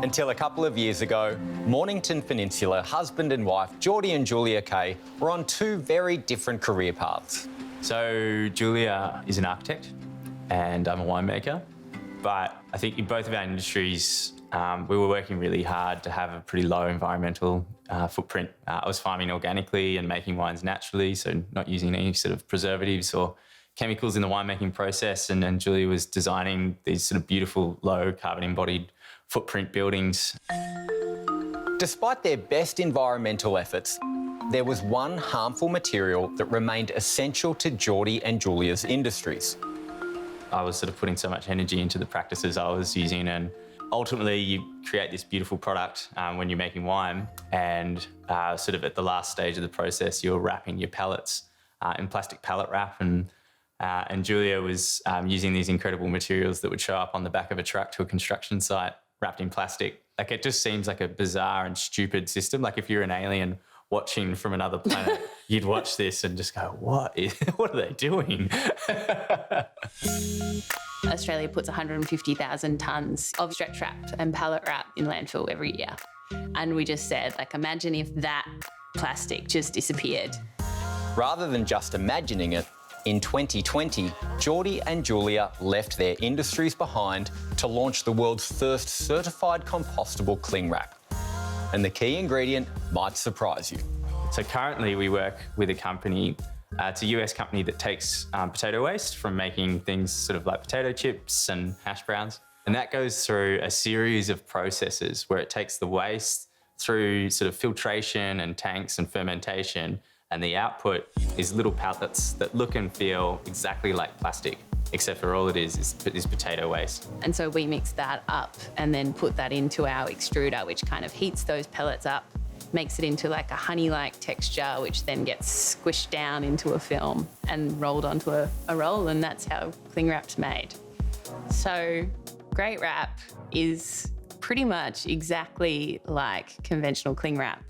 Until a couple of years ago, Mornington Peninsula husband and wife Jordy and Julia Kay were on two very different career paths. So Julia is an architect and I'm a winemaker, but I think in both of our industries, we were working really hard to have a pretty low environmental footprint. I was farming organically and making wines naturally, so not using any sort of preservatives or chemicals in the winemaking process, and Julia was designing these sort of beautiful low carbon embodied footprint buildings. Despite their best environmental efforts, there was one harmful material that remained essential to Jordy and Julia's industries. I was sort of putting so much energy into the practices I was using, and ultimately you create this beautiful product when you're making wine, and sort of at the last stage of the process, you're wrapping your pellets in plastic pallet wrap, and Julia was using these incredible materials that would show up on the back of a truck to a construction site wrapped in plastic. Like, it just seems like a bizarre and stupid system. Like, if you're an alien watching from another planet, you'd watch this and just go, what are they doing? Australia puts 150,000 tonnes of stretch wrap and pallet wrap in landfill every year. And we just said, like, imagine if that plastic just disappeared. Rather than just imagining it, in 2020, Jordy and Julia left their industries behind to launch the world's first certified compostable cling wrap. And the key ingredient might surprise you. So currently we work with a company, it's a US company that takes potato waste from making things sort of like potato chips and hash browns. And that goes through a series of processes where it takes the waste through sort of filtration and tanks and fermentation, and the output is little pellets that look and feel exactly like plastic, except for all it is potato waste. And so we mix that up and then put that into our extruder, which kind of heats those pellets up, makes it into like a honey-like texture, which then gets squished down into a film and rolled onto a roll, and that's how cling wrap's made. So Great Wrap is pretty much exactly like conventional cling wrap,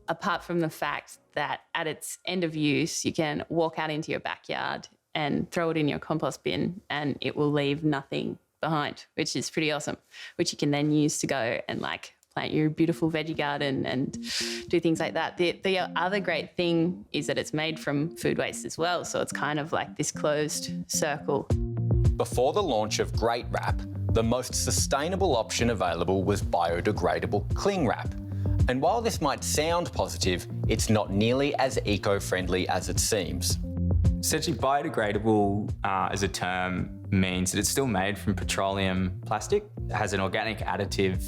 apart from the fact that at its end of use, you can walk out into your backyard and throw it in your compost bin and it will leave nothing behind, which is pretty awesome, which you can then use to go and like plant your beautiful veggie garden and do things like that. The other great thing is that it's made from food waste as well, so it's kind of like this closed circle. Before the launch of Great Wrap, the most sustainable option available was biodegradable cling wrap. And while this might sound positive, it's not nearly as eco-friendly as it seems. Essentially, biodegradable as a term means that it's still made from petroleum plastic. It has an organic additive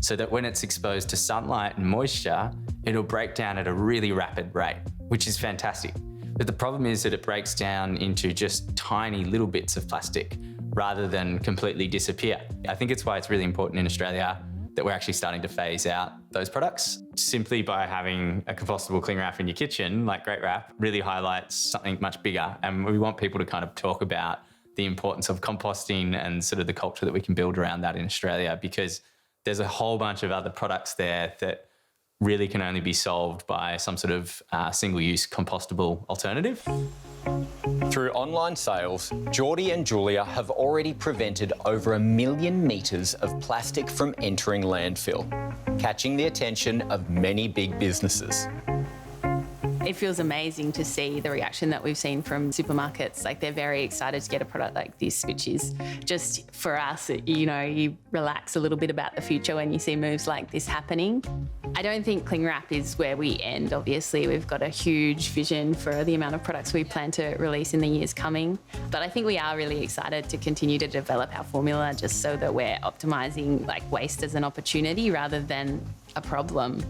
so that when it's exposed to sunlight and moisture, it'll break down at a really rapid rate, which is fantastic. But the problem is that it breaks down into just tiny little bits of plastic rather than completely disappear. I think it's why it's really important in Australia that we're actually starting to phase out those products. Simply by having a compostable cling wrap in your kitchen, like Great Wrap, really highlights something much bigger. And we want people to kind of talk about the importance of composting and sort of the culture that we can build around that in Australia, because there's a whole bunch of other products there that really can only be solved by some sort of single-use compostable alternative. Through online sales, Jordy and Julia have already prevented over 1 million metres of plastic from entering landfill, catching the attention of many big businesses. It feels amazing to see the reaction that we've seen from supermarkets. Like, they're very excited to get a product like this, which is just, for us, you know, you relax a little bit about the future when you see moves like this happening. I don't think cling wrap is where we end, obviously. We've got a huge vision for the amount of products we plan to release in the years coming. But I think we are really excited to continue to develop our formula just so that we're optimising like waste as an opportunity rather than a problem.